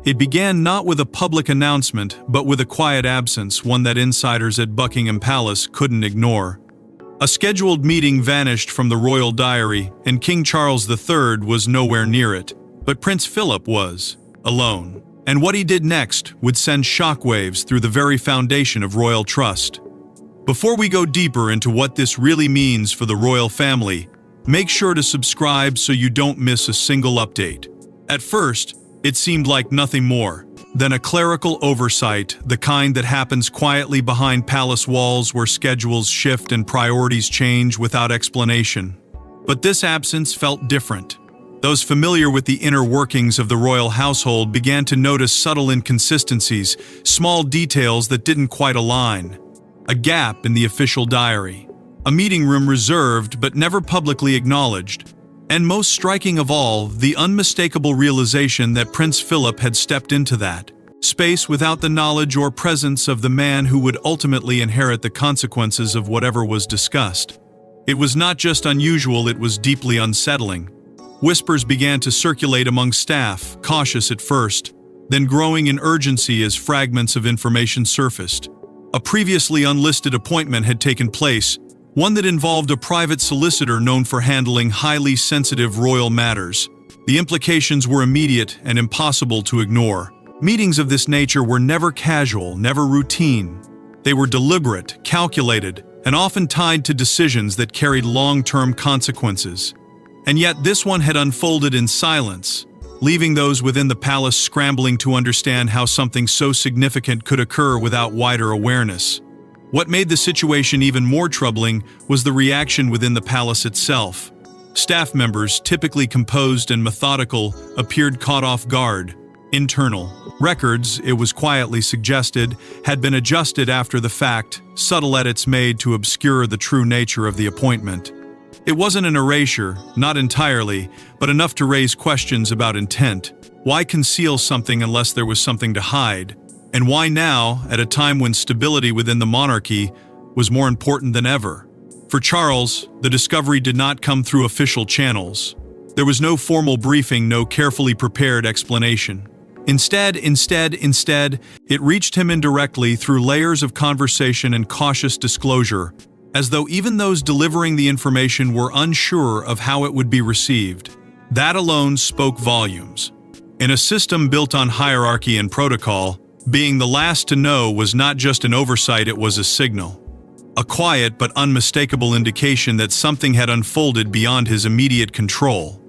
It began not with a public announcement, but with a quiet absence, one that insiders at Buckingham Palace couldn't ignore. A scheduled meeting vanished from the royal diary, and King Charles III was nowhere near it. But Prince Philip was alone. And what he did next would send shockwaves through the very foundation of royal trust. Before we go deeper into what this really means for the royal family, make sure to subscribe so you don't miss a single update. At first, it seemed like nothing more than a clerical oversight, the kind that happens quietly behind palace walls where schedules shift and priorities change without explanation. But this absence felt different. Those familiar with the inner workings of the royal household began to notice subtle inconsistencies, small details that didn't quite align. A gap in the official diary, a meeting room reserved but never publicly acknowledged, and most striking of all, the unmistakable realization that Prince Philip had stepped into that space without the knowledge or presence of the man who would ultimately inherit the consequences of whatever was discussed. It was not just unusual, it was deeply unsettling. Whispers began to circulate among staff, cautious at first, then growing in urgency as fragments of information surfaced. A previously unlisted appointment had taken place, one that involved a private solicitor known for handling highly sensitive royal matters. The implications were immediate and impossible to ignore. Meetings of this nature were never casual, never routine. They were deliberate, calculated, and often tied to decisions that carried long-term consequences. And yet this one had unfolded in silence, leaving those within the palace scrambling to understand how something so significant could occur without wider awareness. What made the situation even more troubling was the reaction within the palace itself. Staff members, typically composed and methodical, appeared caught off guard. Internal records, it was quietly suggested, had been adjusted after the fact, subtle edits made to obscure the true nature of the appointment. It wasn't an erasure, not entirely, but enough to raise questions about intent. Why conceal something unless there was something to hide? And why now, at a time when stability within the monarchy was more important than ever? For Charles, the discovery did not come through official channels. There was no formal briefing, no carefully prepared explanation. Instead, it reached him indirectly through layers of conversation and cautious disclosure, as though even those delivering the information were unsure of how it would be received. That alone spoke volumes. In a system built on hierarchy and protocol, being the last to know was not just an oversight, it was a signal. A quiet but unmistakable indication that something had unfolded beyond his immediate control.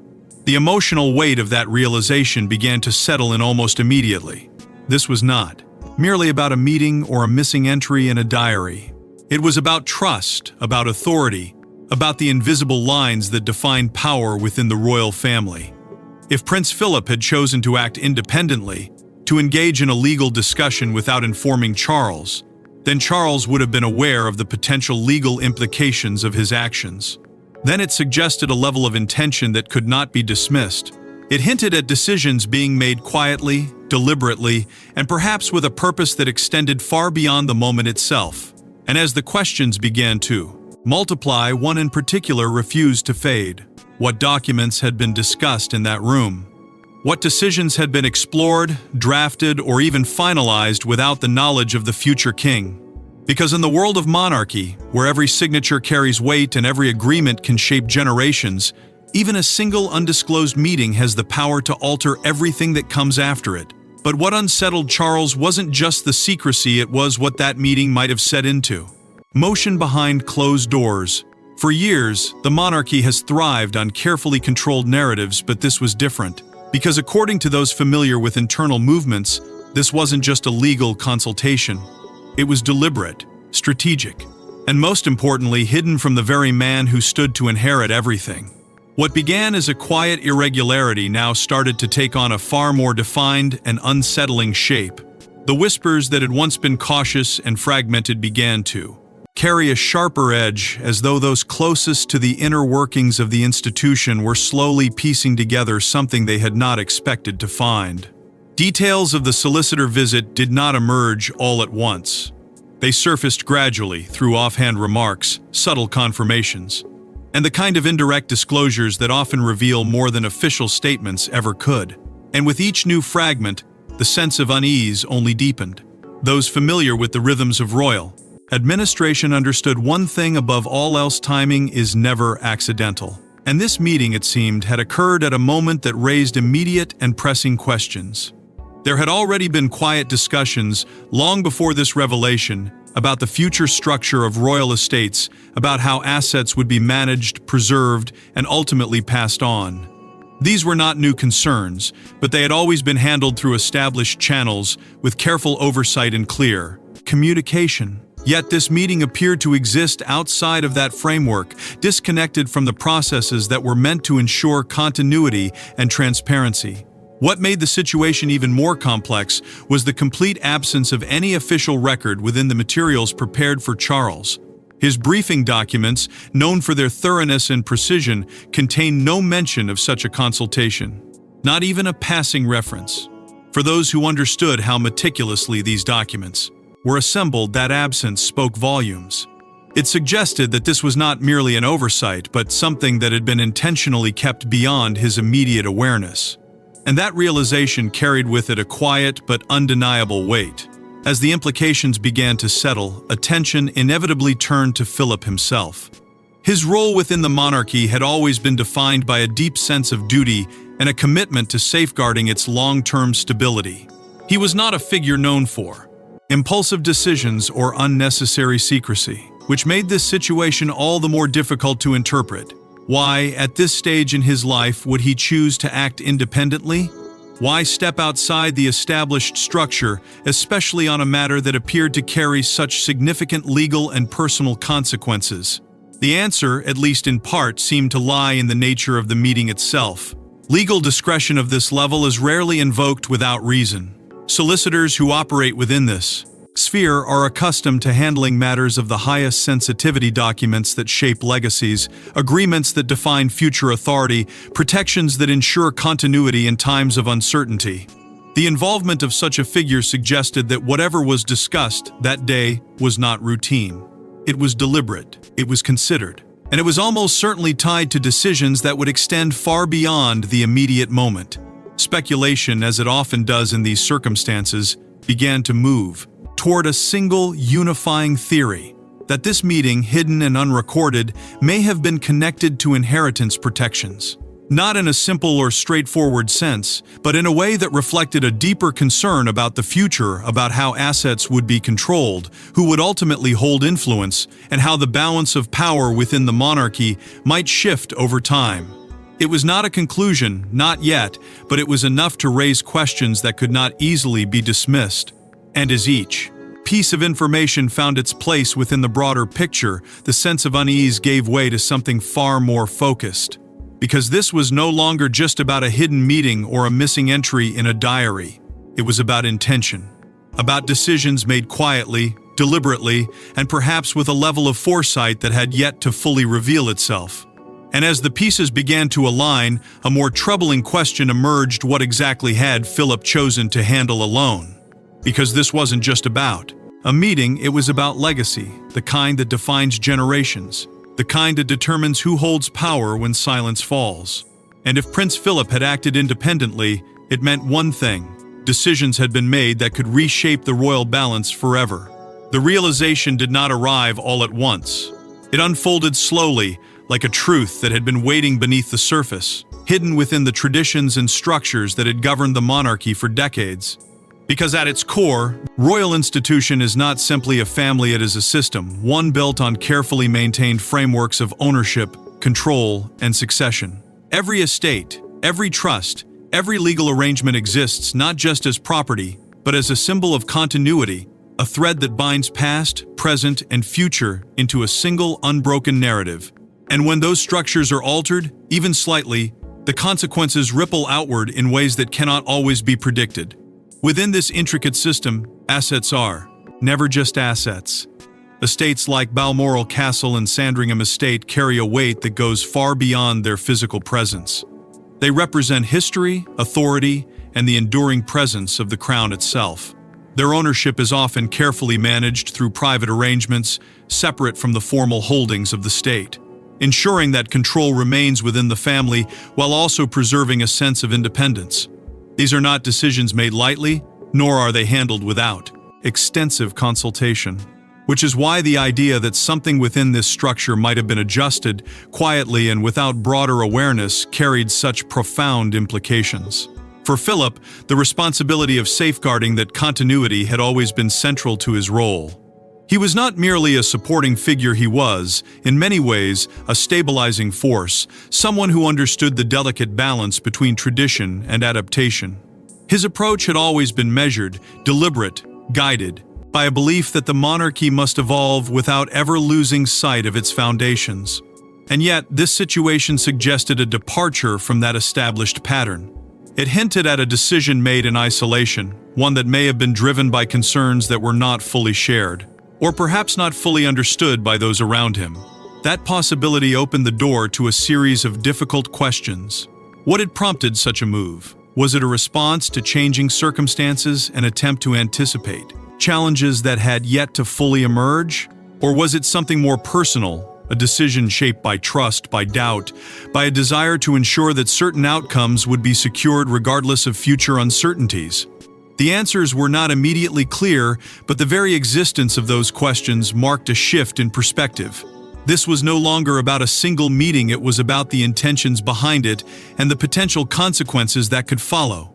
The emotional weight of that realization began to settle in almost immediately. This was not merely about a meeting or a missing entry in a diary. It was about trust, about authority, about the invisible lines that defined power within the royal family. If Prince Philip had chosen to act independently, to engage in a legal discussion without informing Charles, then Charles would have been aware of the potential legal implications of his actions. Then it suggested a level of intention that could not be dismissed. It hinted at decisions being made quietly, deliberately, and perhaps with a purpose that extended far beyond the moment itself. And as the questions began to multiply, one in particular refused to fade. What documents had been discussed in that room? What decisions had been explored, drafted, or even finalized without the knowledge of the future king? Because in the world of monarchy, where every signature carries weight and every agreement can shape generations, even a single undisclosed meeting has the power to alter everything that comes after it. But what unsettled Charles wasn't just the secrecy, it was what that meeting might have set into. Motion behind closed doors. For years, the monarchy has thrived on carefully controlled narratives, but this was different. Because according to those familiar with internal movements, this wasn't just a legal consultation. It was deliberate, strategic, and most importantly, hidden from the very man who stood to inherit everything. What began as a quiet irregularity now started to take on a far more defined and unsettling shape. The whispers that had once been cautious and fragmented began to carry a sharper edge, as though those closest to the inner workings of the institution were slowly piecing together something they had not expected to find. Details of the solicitor visit did not emerge all at once. They surfaced gradually through offhand remarks, subtle confirmations, and the kind of indirect disclosures that often reveal more than official statements ever could. And with each new fragment, the sense of unease only deepened. Those familiar with the rhythms of royal administration understood one thing above all else: timing is never accidental. And this meeting, it seemed, had occurred at a moment that raised immediate and pressing questions. There had already been quiet discussions long before this revelation about the future structure of royal estates, about how assets would be managed, preserved, and ultimately passed on. These were not new concerns, but they had always been handled through established channels with careful oversight and clear communication. Yet this meeting appeared to exist outside of that framework, disconnected from the processes that were meant to ensure continuity and transparency. What made the situation even more complex was the complete absence of any official record within the materials prepared for Charles. His briefing documents, known for their thoroughness and precision, contained no mention of such a consultation, not even a passing reference. For those who understood how meticulously these documents were assembled, that absence spoke volumes. It suggested that this was not merely an oversight, but something that had been intentionally kept beyond his immediate awareness. And that realization carried with it a quiet but undeniable weight. As the implications began to settle, attention inevitably turned to Philip himself. His role within the monarchy had always been defined by a deep sense of duty and a commitment to safeguarding its long-term stability. He was not a figure known for impulsive decisions or unnecessary secrecy, which made this situation all the more difficult to interpret. Why, at this stage in his life, would he choose to act independently? Why step outside the established structure, especially on a matter that appeared to carry such significant legal and personal consequences? The answer, at least in part, seemed to lie in the nature of the meeting itself. Legal discretion of this level is rarely invoked without reason. Solicitors who operate within this sphere are accustomed to handling matters of the highest sensitivity: documents that shape legacies, agreements that define future authority, protections that ensure continuity in times of uncertainty. The involvement of such a figure suggested that whatever was discussed that day was not routine. It was deliberate, it was considered, and it was almost certainly tied to decisions that would extend far beyond the immediate moment. Speculation, as it often does in these circumstances, began to move toward a single unifying theory: that this meeting, hidden and unrecorded, may have been connected to inheritance protections. Not in a simple or straightforward sense, but in a way that reflected a deeper concern about the future, about how assets would be controlled, who would ultimately hold influence, and how the balance of power within the monarchy might shift over time. It was not a conclusion, not yet, but it was enough to raise questions that could not easily be dismissed. And as each piece of information found its place within the broader picture, the sense of unease gave way to something far more focused. Because this was no longer just about a hidden meeting or a missing entry in a diary. It was about intention, about decisions made quietly, deliberately, and perhaps with a level of foresight that had yet to fully reveal itself. And as the pieces began to align, a more troubling question emerged: what exactly had Philip chosen to handle alone? Because this wasn't just about a meeting, it was about legacy, the kind that defines generations, the kind that determines who holds power when silence falls. And if Prince Philip had acted independently, it meant one thing: decisions had been made that could reshape the royal balance forever. The realization did not arrive all at once. It unfolded slowly, like a truth that had been waiting beneath the surface, hidden within the traditions and structures that had governed the monarchy for decades. Because at its core, royal institution is not simply a family, it is a system, one built on carefully maintained frameworks of ownership, control, and succession. Every estate, every trust, every legal arrangement exists not just as property, but as a symbol of continuity, a thread that binds past, present, and future into a single unbroken narrative. And when those structures are altered, even slightly, the consequences ripple outward in ways that cannot always be predicted. Within this intricate system, assets are never just assets. Estates like Balmoral Castle and Sandringham Estate carry a weight that goes far beyond their physical presence. They represent history, authority, and the enduring presence of the crown itself. Their ownership is often carefully managed through private arrangements, separate from the formal holdings of the state, ensuring that control remains within the family while also preserving a sense of independence. These are not decisions made lightly, nor are they handled without extensive consultation. Which is why the idea that something within this structure might have been adjusted quietly and without broader awareness carried such profound implications. For Philip, the responsibility of safeguarding that continuity had always been central to his role. He was not merely a supporting figure, he was, in many ways, a stabilizing force, someone who understood the delicate balance between tradition and adaptation. His approach had always been measured, deliberate, guided by a belief that the monarchy must evolve without ever losing sight of its foundations. And yet, this situation suggested a departure from that established pattern. It hinted at a decision made in isolation, one that may have been driven by concerns that were not fully shared, or perhaps not fully understood by those around him. That possibility opened the door to a series of difficult questions. What had prompted such a move? Was it a response to changing circumstances, an attempt to anticipate challenges that had yet to fully emerge? Or was it something more personal, a decision shaped by trust, by doubt, by a desire to ensure that certain outcomes would be secured regardless of future uncertainties? The answers were not immediately clear, but the very existence of those questions marked a shift in perspective. This was no longer about a single meeting, it was about the intentions behind it and the potential consequences that could follow.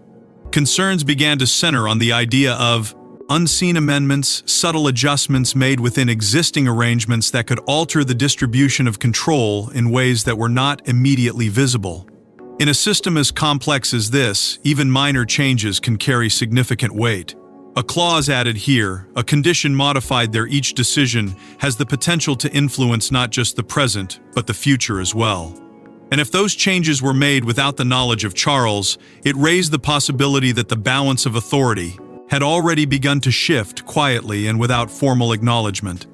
Concerns began to center on the idea of unseen amendments, subtle adjustments made within existing arrangements that could alter the distribution of control in ways that were not immediately visible. In a system as complex as this, even minor changes can carry significant weight. A clause added here, a condition modified there, each decision has the potential to influence not just the present, but the future as well. And if those changes were made without the knowledge of Charles, it raised the possibility that the balance of authority had already begun to shift quietly and without formal acknowledgement.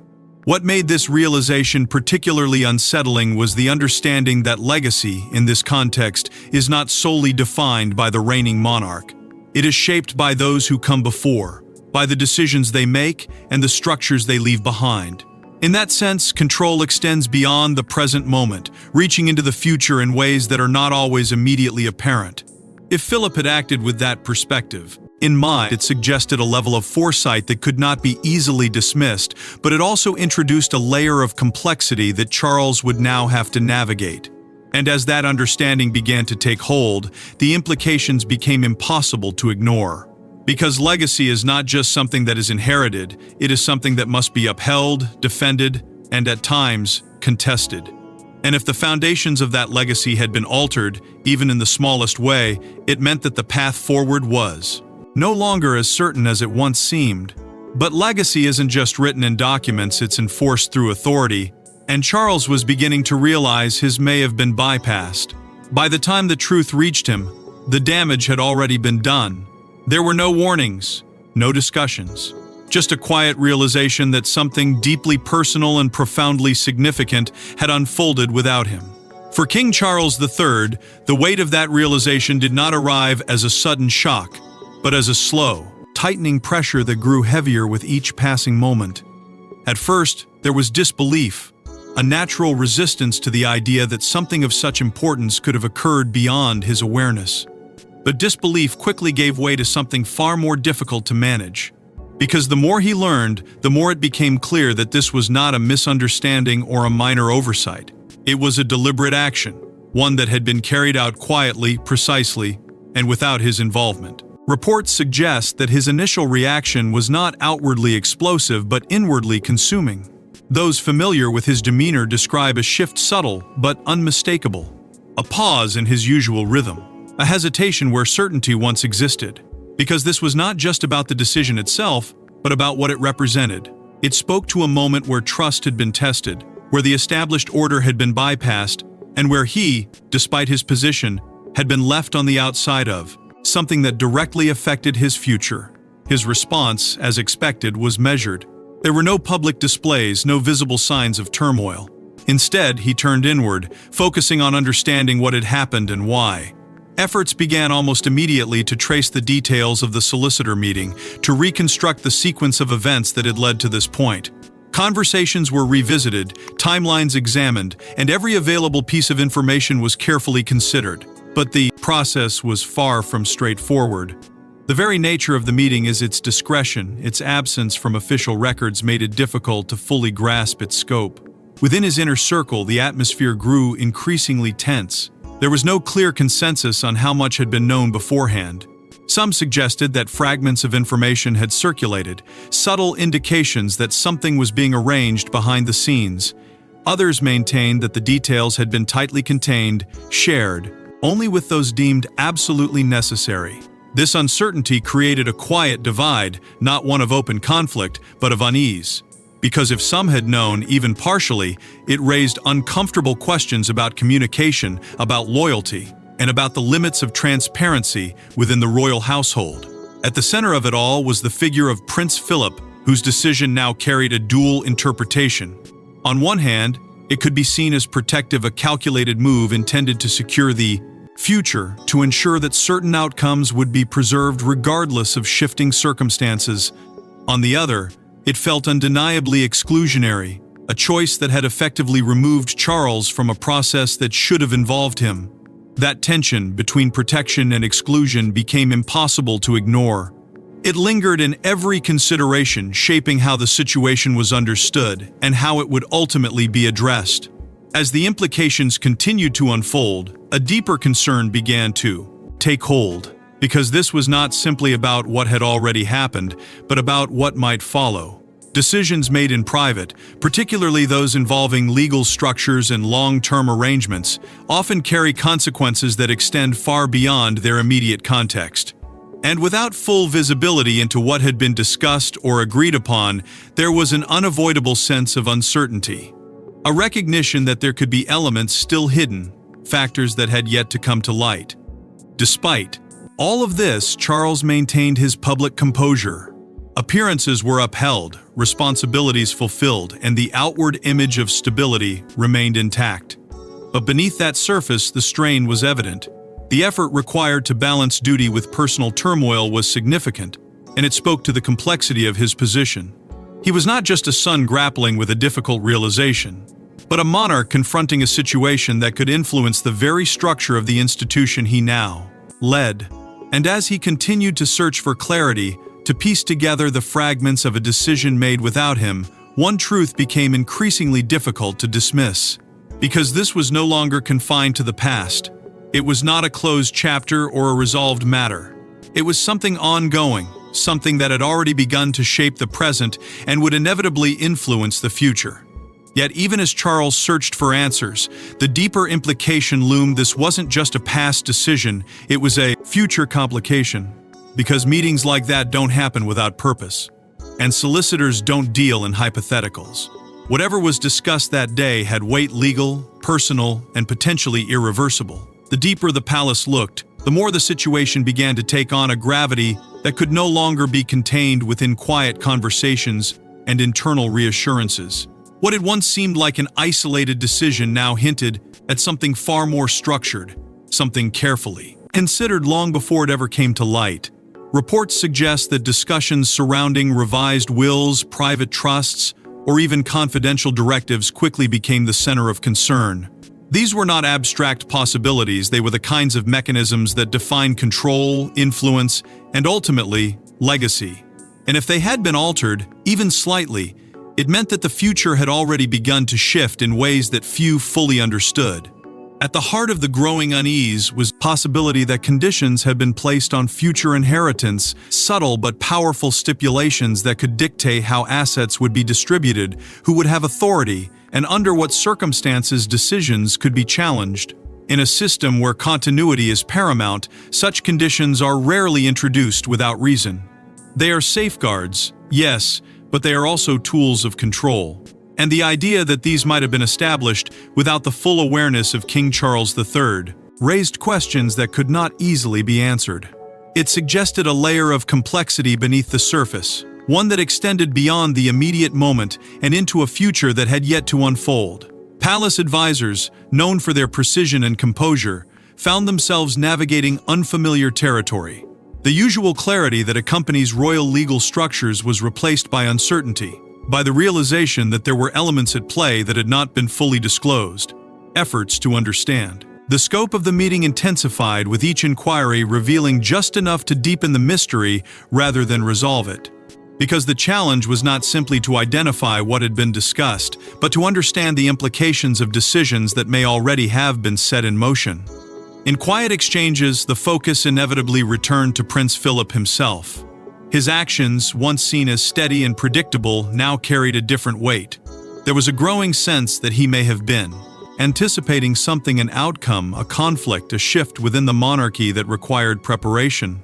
What made this realization particularly unsettling was the understanding that legacy, in this context, is not solely defined by the reigning monarch. It is shaped by those who come before, by the decisions they make and the structures they leave behind. In that sense, control extends beyond the present moment, reaching into the future in ways that are not always immediately apparent. If Philip had acted with that perspective in mind, it suggested a level of foresight that could not be easily dismissed, but it also introduced a layer of complexity that Charles would now have to navigate. And as that understanding began to take hold, the implications became impossible to ignore. Because legacy is not just something that is inherited, it is something that must be upheld, defended, and at times, contested. And if the foundations of that legacy had been altered, even in the smallest way, it meant that the path forward was no longer as certain as it once seemed. But legacy isn't just written in documents, it's enforced through authority, and Charles was beginning to realize his may have been bypassed. By the time the truth reached him, the damage had already been done. There were no warnings, no discussions, just a quiet realization that something deeply personal and profoundly significant had unfolded without him. For King Charles III, the weight of that realization did not arrive as a sudden shock, but as a slow, tightening pressure that grew heavier with each passing moment. At first, there was disbelief, a natural resistance to the idea that something of such importance could have occurred beyond his awareness. But disbelief quickly gave way to something far more difficult to manage. Because the more he learned, the more it became clear that this was not a misunderstanding or a minor oversight. It was a deliberate action, one that had been carried out quietly, precisely, and without his involvement. Reports suggest that his initial reaction was not outwardly explosive but inwardly consuming. Those familiar with his demeanor describe a shift subtle but unmistakable, a pause in his usual rhythm, a hesitation where certainty once existed. Because this was not just about the decision itself, but about what it represented. It spoke to a moment where trust had been tested, where the established order had been bypassed, and where he, despite his position, had been left on the outside of something that directly affected his future. His response, as expected, was measured. There were no public displays, no visible signs of turmoil. Instead, he turned inward, focusing on understanding what had happened and why. Efforts began almost immediately to trace the details of the Solicitor meeting, to reconstruct the sequence of events that had led to this point. Conversations were revisited, timelines examined, and every available piece of information was carefully considered. But the process was far from straightforward. The very nature of the meeting is its discretion. Its absence from official records made it difficult to fully grasp its scope. Within his inner circle, the atmosphere grew increasingly tense. There was no clear consensus on how much had been known beforehand. Some suggested that fragments of information had circulated, subtle indications that something was being arranged behind the scenes. Others maintained that the details had been tightly contained, shared, only with those deemed absolutely necessary. This uncertainty created a quiet divide, not one of open conflict, but of unease. Because if some had known, even partially, it raised uncomfortable questions about communication, about loyalty, and about the limits of transparency within the royal household. At the center of it all was the figure of Prince Philip, whose decision now carried a dual interpretation. On one hand, it could be seen as protective, a calculated move intended to secure the future, to ensure that certain outcomes would be preserved regardless of shifting circumstances. On the other, it felt undeniably exclusionary, a choice that had effectively removed Charles from a process that should have involved him. That tension between protection and exclusion became impossible to ignore. It lingered in every consideration, shaping how the situation was understood and how it would ultimately be addressed. As the implications continued to unfold, a deeper concern began to take hold, because this was not simply about what had already happened, but about what might follow. Decisions made in private, particularly those involving legal structures and long-term arrangements, often carry consequences that extend far beyond their immediate context. And without full visibility into what had been discussed or agreed upon, there was an unavoidable sense of uncertainty. A recognition that there could be elements still hidden, factors that had yet to come to light. Despite all of this, Charles maintained his public composure. Appearances were upheld, responsibilities fulfilled, and the outward image of stability remained intact. But beneath that surface, the strain was evident. The effort required to balance duty with personal turmoil was significant, and it spoke to the complexity of his position. He was not just a son grappling with a difficult realization, but a monarch confronting a situation that could influence the very structure of the institution he now led. And as he continued to search for clarity, to piece together the fragments of a decision made without him, one truth became increasingly difficult to dismiss. Because this was no longer confined to the past. It was not a closed chapter or a resolved matter. It was something ongoing, something that had already begun to shape the present and would inevitably influence the future. Yet even as Charles searched for answers, the deeper implication loomed. This wasn't just a past decision, it was a future complication. Because meetings like that don't happen without purpose. And solicitors don't deal in hypotheticals. Whatever was discussed that day had weight, legal, personal, and potentially irreversible. The deeper the palace looked, the more the situation began to take on a gravity that could no longer be contained within quiet conversations and internal reassurances. What had once seemed like an isolated decision now hinted at something far more structured, something carefully considered long before it ever came to light. Reports suggest that discussions surrounding revised wills, private trusts, or even confidential directives quickly became the center of concern. These were not abstract possibilities, they were the kinds of mechanisms that define control, influence, and ultimately, legacy. And if they had been altered, even slightly, it meant that the future had already begun to shift in ways that few fully understood. At the heart of the growing unease was the possibility that conditions had been placed on future inheritance, subtle but powerful stipulations that could dictate how assets would be distributed, who would have authority, and under what circumstances decisions could be challenged. In a system where continuity is paramount, such conditions are rarely introduced without reason. They are safeguards, yes, but they are also tools of control. And the idea that these might have been established without the full awareness of King Charles III raised questions that could not easily be answered. It suggested a layer of complexity beneath the surface, one that extended beyond the immediate moment and into a future that had yet to unfold. Palace advisors, known for their precision and composure, found themselves navigating unfamiliar territory. The usual clarity that accompanies royal legal structures was replaced by uncertainty, by the realization that there were elements at play that had not been fully disclosed. Efforts to understand The scope of the meeting intensified, with each inquiry revealing just enough to deepen the mystery rather than resolve it. Because the challenge was not simply to identify what had been discussed, but to understand the implications of decisions that may already have been set in motion. In quiet exchanges, the focus inevitably returned to Prince Philip himself. His actions, once seen as steady and predictable, now carried a different weight. There was a growing sense that he may have been anticipating something, an outcome, a conflict, a shift within the monarchy that required preparation.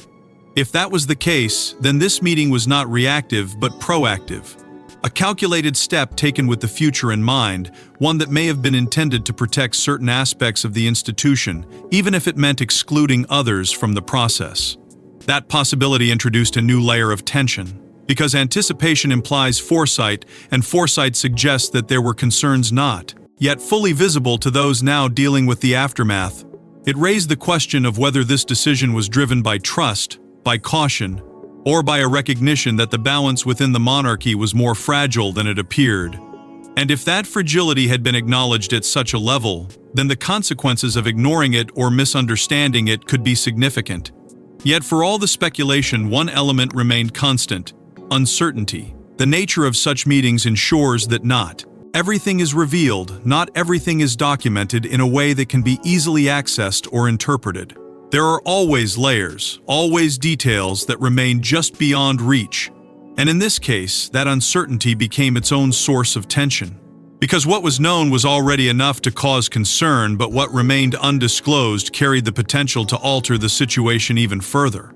If that was the case, then this meeting was not reactive but proactive. A calculated step taken with the future in mind, one that may have been intended to protect certain aspects of the institution, even if it meant excluding others from the process. That possibility introduced a new layer of tension, because anticipation implies foresight, and foresight suggests that there were concerns not yet fully visible to those now dealing with the aftermath. It raised the question of whether this decision was driven by trust, by caution, or by a recognition that the balance within the monarchy was more fragile than it appeared. And if that fragility had been acknowledged at such a level, then the consequences of ignoring it or misunderstanding it could be significant. Yet for all the speculation, one element remained constant: uncertainty. The nature of such meetings ensures that not everything is revealed, not everything is documented in a way that can be easily accessed or interpreted. There are always layers, always details that remain just beyond reach. And in this case, that uncertainty became its own source of tension. Because what was known was already enough to cause concern, but what remained undisclosed carried the potential to alter the situation even further.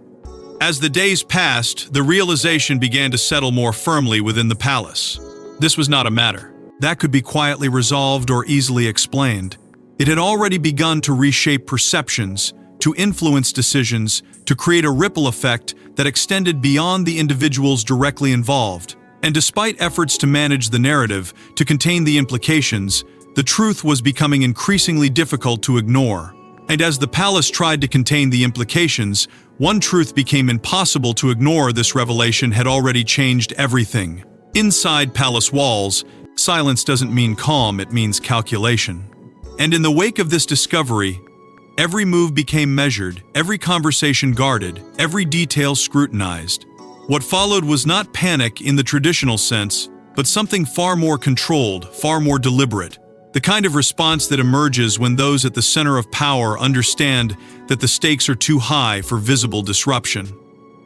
As the days passed, the realization began to settle more firmly within the palace. This was not a matter that could be quietly resolved or easily explained. It had already begun to reshape perceptions, to influence decisions, to create a ripple effect that extended beyond the individuals directly involved. And despite efforts to manage the narrative, to contain the implications, the truth was becoming increasingly difficult to ignore. And as the palace tried to contain the implications, one truth became impossible to ignore: this revelation had already changed everything. Inside palace walls, silence doesn't mean calm, it means calculation. And in the wake of this discovery, every move became measured, every conversation guarded, every detail scrutinized. What followed was not panic in the traditional sense, but something far more controlled, far more deliberate. The kind of response that emerges when those at the center of power understand that the stakes are too high for visible disruption.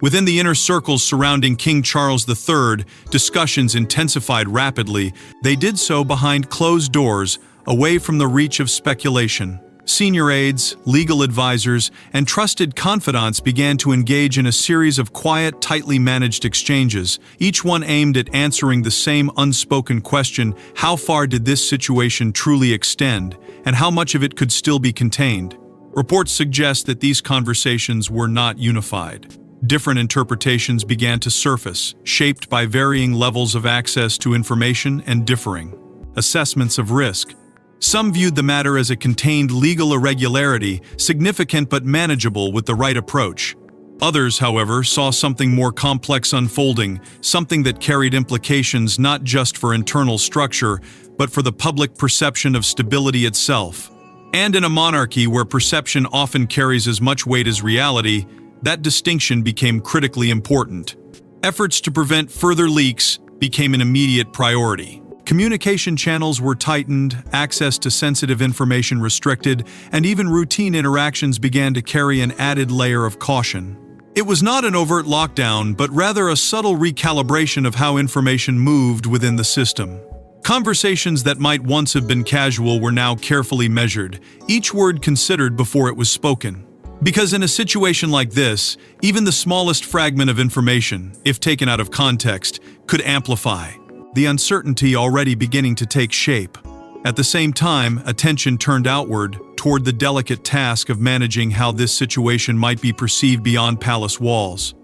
Within the inner circles surrounding King Charles III, discussions intensified rapidly. They did so behind closed doors, away from the reach of speculation. Senior aides, legal advisors, and trusted confidants began to engage in a series of quiet, tightly managed exchanges, each one aimed at answering the same unspoken question: how far did this situation truly extend, and how much of it could still be contained? Reports suggest that these conversations were not unified. Different interpretations began to surface, shaped by varying levels of access to information and differing assessments of risk. Some viewed the matter as a contained legal irregularity, significant but manageable with the right approach. Others, however, saw something more complex unfolding, something that carried implications not just for internal structure, but for the public perception of stability itself. And in a monarchy where perception often carries as much weight as reality, that distinction became critically important. Efforts to prevent further leaks became an immediate priority. Communication channels were tightened, access to sensitive information restricted, and even routine interactions began to carry an added layer of caution. It was not an overt lockdown, but rather a subtle recalibration of how information moved within the system. Conversations that might once have been casual were now carefully measured, each word considered before it was spoken. Because in a situation like this, even the smallest fragment of information, if taken out of context, could amplify the uncertainty already beginning to take shape. At the same time, attention turned outward, toward the delicate task of managing how this situation might be perceived beyond palace walls.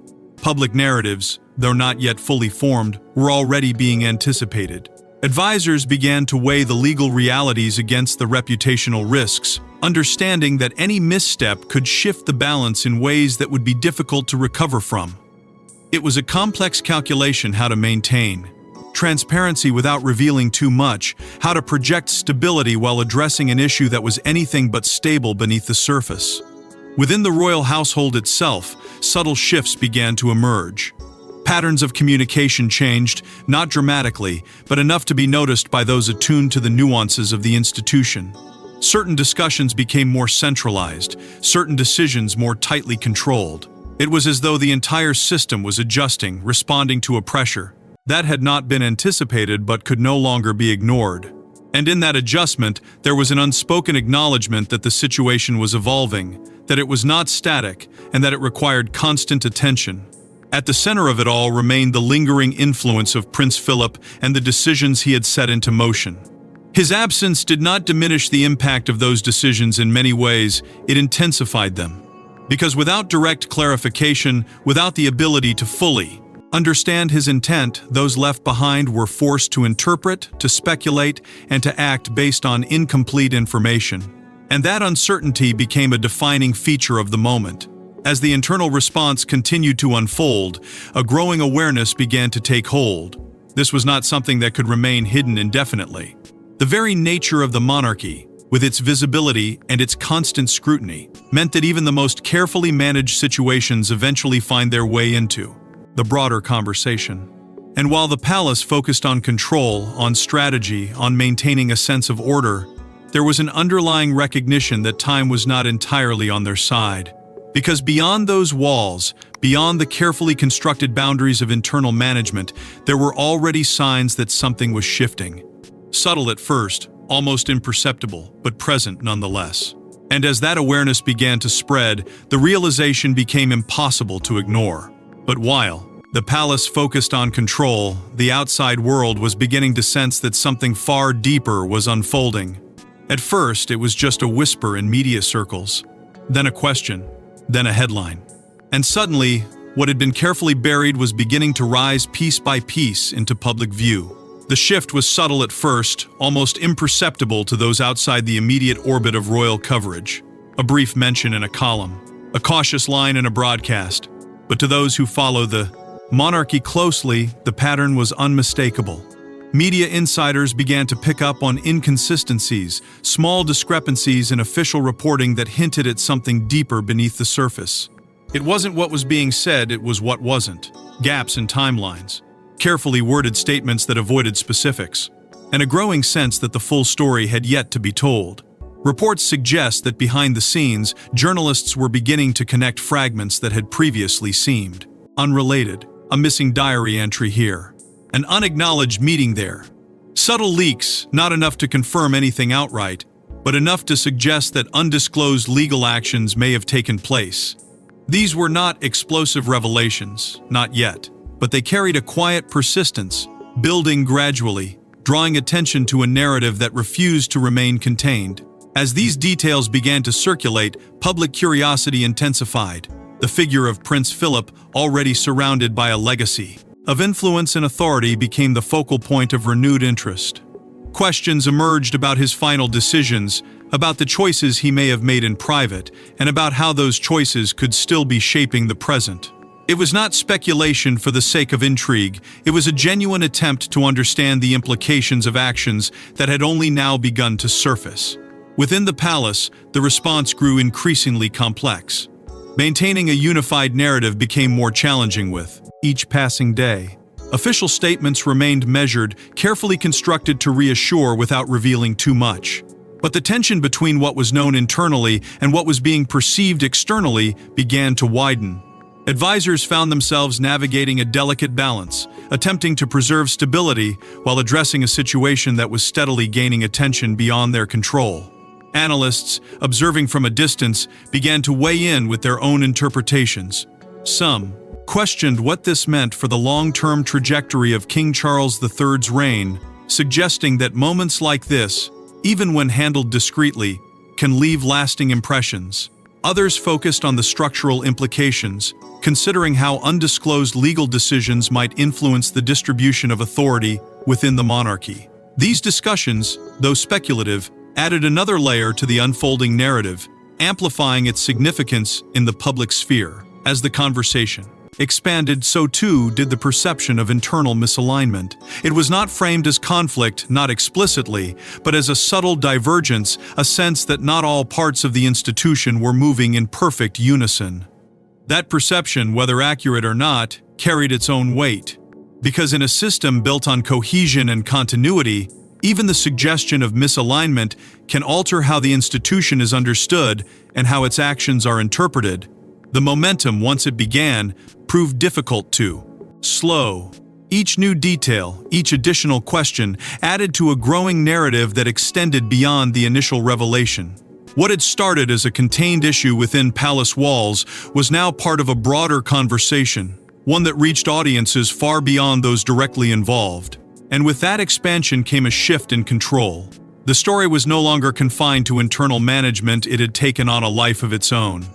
Public narratives, though not yet fully formed, were already being anticipated. Advisors began to weigh the legal realities against the reputational risks, understanding that any misstep could shift the balance in ways that would be difficult to recover from. It was a complex calculation how to maintain transparency without revealing too much, how to project stability while addressing an issue that was anything but stable beneath the surface. Within the royal household itself, subtle shifts began to emerge. Patterns of communication changed, not dramatically, but enough to be noticed by those attuned to the nuances of the institution. Certain discussions became more centralized, certain decisions more tightly controlled. It was as though the entire system was adjusting, responding to a pressure that had not been anticipated but could no longer be ignored. And in that adjustment, there was an unspoken acknowledgement that the situation was evolving, that it was not static, and that it required constant attention. At the center of it all remained the lingering influence of Prince Philip and the decisions he had set into motion. His absence did not diminish the impact of those decisions in many ways, it intensified them. Because without direct clarification, without the ability to fully understand his intent, those left behind were forced to interpret, to speculate, and to act based on incomplete information. And that uncertainty became a defining feature of the moment. As the internal response continued to unfold, a growing awareness began to take hold. This was not something that could remain hidden indefinitely. The very nature of the monarchy, with its visibility and its constant scrutiny, meant that even the most carefully managed situations eventually find their way into the broader conversation. And while the palace focused on control, on strategy, on maintaining a sense of order, there was an underlying recognition that time was not entirely on their side. Because beyond those walls, beyond the carefully constructed boundaries of internal management, there were already signs that something was shifting. Subtle at first, almost imperceptible, but present nonetheless. And as that awareness began to spread, the realization became impossible to ignore. But while the palace focused on control, the outside world was beginning to sense that something far deeper was unfolding. At first, it was just a whisper in media circles, then a question, then a headline. And suddenly, what had been carefully buried was beginning to rise piece by piece into public view. The shift was subtle at first, almost imperceptible to those outside the immediate orbit of royal coverage. A brief mention in a column, a cautious line in a broadcast. But to those who follow the monarchy closely, the pattern was unmistakable. Media insiders began to pick up on inconsistencies, small discrepancies in official reporting that hinted at something deeper beneath the surface. It wasn't what was being said, it was what wasn't. Gaps in timelines, carefully worded statements that avoided specifics, and a growing sense that the full story had yet to be told. Reports suggest that behind the scenes, journalists were beginning to connect fragments that had previously seemed unrelated. A missing diary entry here, an unacknowledged meeting there. Subtle leaks, not enough to confirm anything outright, but enough to suggest that undisclosed legal actions may have taken place. These were not explosive revelations, not yet, but they carried a quiet persistence, building gradually, drawing attention to a narrative that refused to remain contained. As these details began to circulate, public curiosity intensified. The figure of Prince Philip, already surrounded by a legacy of influence and authority, became the focal point of renewed interest. Questions emerged about his final decisions, about the choices he may have made in private, and about how those choices could still be shaping the present. It was not speculation for the sake of intrigue, it was a genuine attempt to understand the implications of actions that had only now begun to surface. Within the palace, the response grew increasingly complex. Maintaining a unified narrative became more challenging with each passing day. Official statements remained measured, carefully constructed to reassure without revealing too much. But the tension between what was known internally and what was being perceived externally began to widen. Advisors found themselves navigating a delicate balance, attempting to preserve stability while addressing a situation that was steadily gaining attention beyond their control. Analysts, observing from a distance, began to weigh in with their own interpretations. Some questioned what this meant for the long-term trajectory of King Charles III's reign, suggesting that moments like this, even when handled discreetly, can leave lasting impressions. Others focused on the structural implications, considering how undisclosed legal decisions might influence the distribution of authority within the monarchy. These discussions, though speculative, added another layer to the unfolding narrative, amplifying its significance in the public sphere. As the conversation expanded, so too did the perception of internal misalignment. It was not framed as conflict, not explicitly, but as a subtle divergence, a sense that not all parts of the institution were moving in perfect unison. That perception, whether accurate or not, carried its own weight. Because in a system built on cohesion and continuity, even the suggestion of misalignment can alter how the institution is understood and how its actions are interpreted. The momentum, once it began, proved difficult to slow. Each new detail, each additional question, added to a growing narrative that extended beyond the initial revelation. What had started as a contained issue within palace walls was now part of a broader conversation, one that reached audiences far beyond those directly involved. And with that expansion came a shift in control. The story was no longer confined to internal management, it had taken on a life of its own.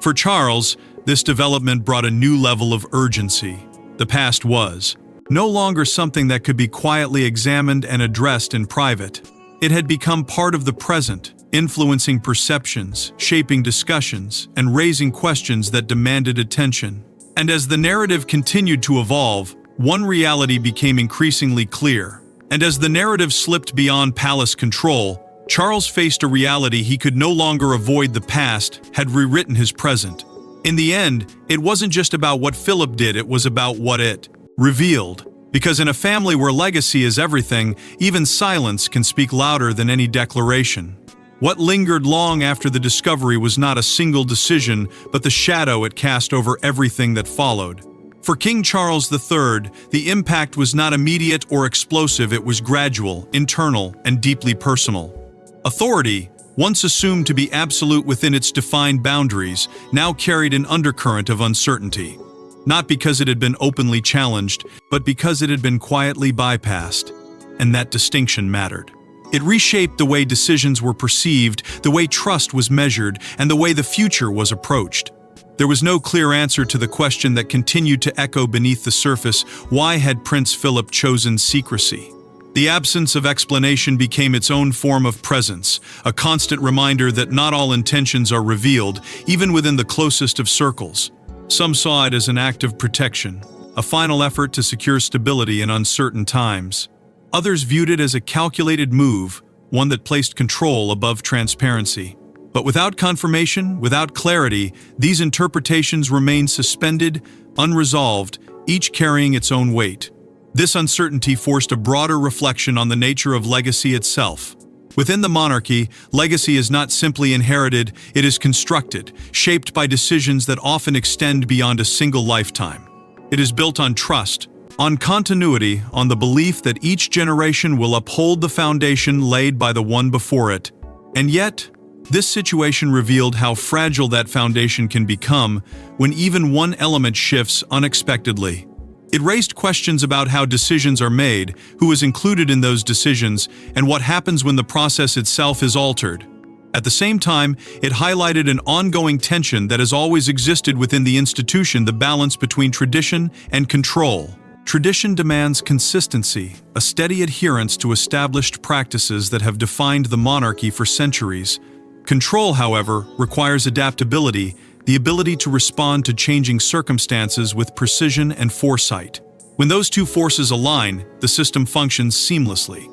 For Charles, this development brought a new level of urgency. The past was no longer something that could be quietly examined and addressed in private. It had become part of the present, influencing perceptions, shaping discussions, and raising questions that demanded attention. And as the narrative continued to evolve, one reality became increasingly clear. And as the narrative slipped beyond palace control, Charles faced a reality he could no longer avoid. The past had rewritten his present. In the end, it wasn't just about what Philip did, it was about what it revealed. Because in a family where legacy is everything, even silence can speak louder than any declaration. What lingered long after the discovery was not a single decision, but the shadow it cast over everything that followed. For King Charles III, the impact was not immediate or explosive, it was gradual, internal, and deeply personal. Authority, once assumed to be absolute within its defined boundaries, now carried an undercurrent of uncertainty. Not because it had been openly challenged, but because it had been quietly bypassed. And that distinction mattered. It reshaped the way decisions were perceived, the way trust was measured, and the way the future was approached. There was no clear answer to the question that continued to echo beneath the surface: why had Prince Philip chosen secrecy? The absence of explanation became its own form of presence, a constant reminder that not all intentions are revealed, even within the closest of circles. Some saw it as an act of protection, a final effort to secure stability in uncertain times. Others viewed it as a calculated move, one that placed control above transparency. But without confirmation, without clarity, these interpretations remained suspended, unresolved, each carrying its own weight. This uncertainty forced a broader reflection on the nature of legacy itself. Within the monarchy, legacy is not simply inherited, it is constructed, shaped by decisions that often extend beyond a single lifetime. It is built on trust, on continuity, on the belief that each generation will uphold the foundation laid by the one before it. And yet, this situation revealed how fragile that foundation can become when even one element shifts unexpectedly. It raised questions about how decisions are made, who is included in those decisions, and what happens when the process itself is altered. At the same time, it highlighted an ongoing tension that has always existed within the institution: the balance between tradition and control. Tradition demands consistency, a steady adherence to established practices that have defined the monarchy for centuries. Control, however, requires adaptability, the ability to respond to changing circumstances with precision and foresight. When those two forces align, the system functions seamlessly.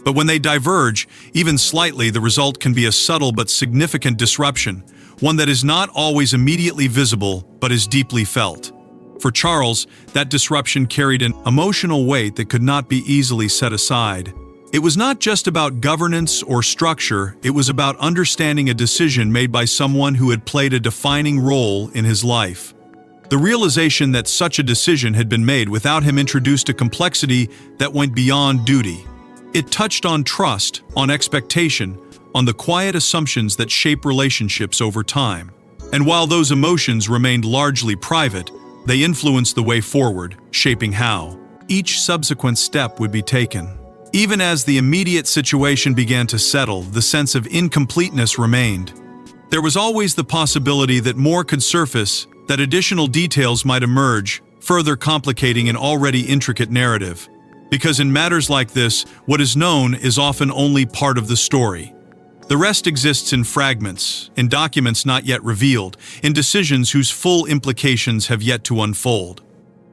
But when they diverge, even slightly, the result can be a subtle but significant disruption, one that is not always immediately visible but is deeply felt. For Charles, that disruption carried an emotional weight that could not be easily set aside. It was not just about governance or structure, it was about understanding a decision made by someone who had played a defining role in his life. The realization that such a decision had been made without him introduced a complexity that went beyond duty. It touched on trust, on expectation, on the quiet assumptions that shape relationships over time. And while those emotions remained largely private, they influenced the way forward, shaping how each subsequent step would be taken. Even as the immediate situation began to settle, the sense of incompleteness remained. There was always the possibility that more could surface, that additional details might emerge, further complicating an already intricate narrative. Because in matters like this, what is known is often only part of the story. The rest exists in fragments, in documents not yet revealed, in decisions whose full implications have yet to unfold.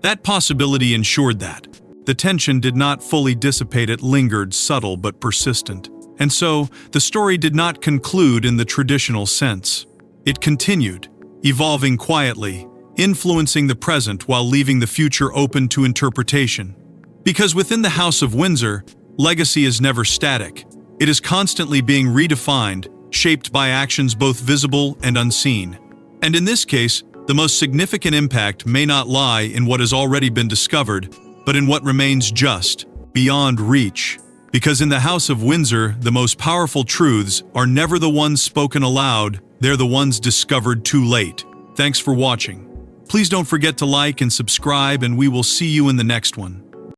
That possibility ensured that the tension did not fully dissipate, it lingered, subtle but persistent. And so, the story did not conclude in the traditional sense. It continued, evolving quietly, influencing the present while leaving the future open to interpretation. Because within the House of Windsor, legacy is never static. It is constantly being redefined, shaped by actions both visible and unseen. And in this case, the most significant impact may not lie in what has already been discovered, but in what remains just beyond reach. Because in the House of Windsor, the most powerful truths are never the ones spoken aloud, they're the ones discovered too late. Thanks for watching. Please don't forget to like and subscribe, and we will see you in the next one.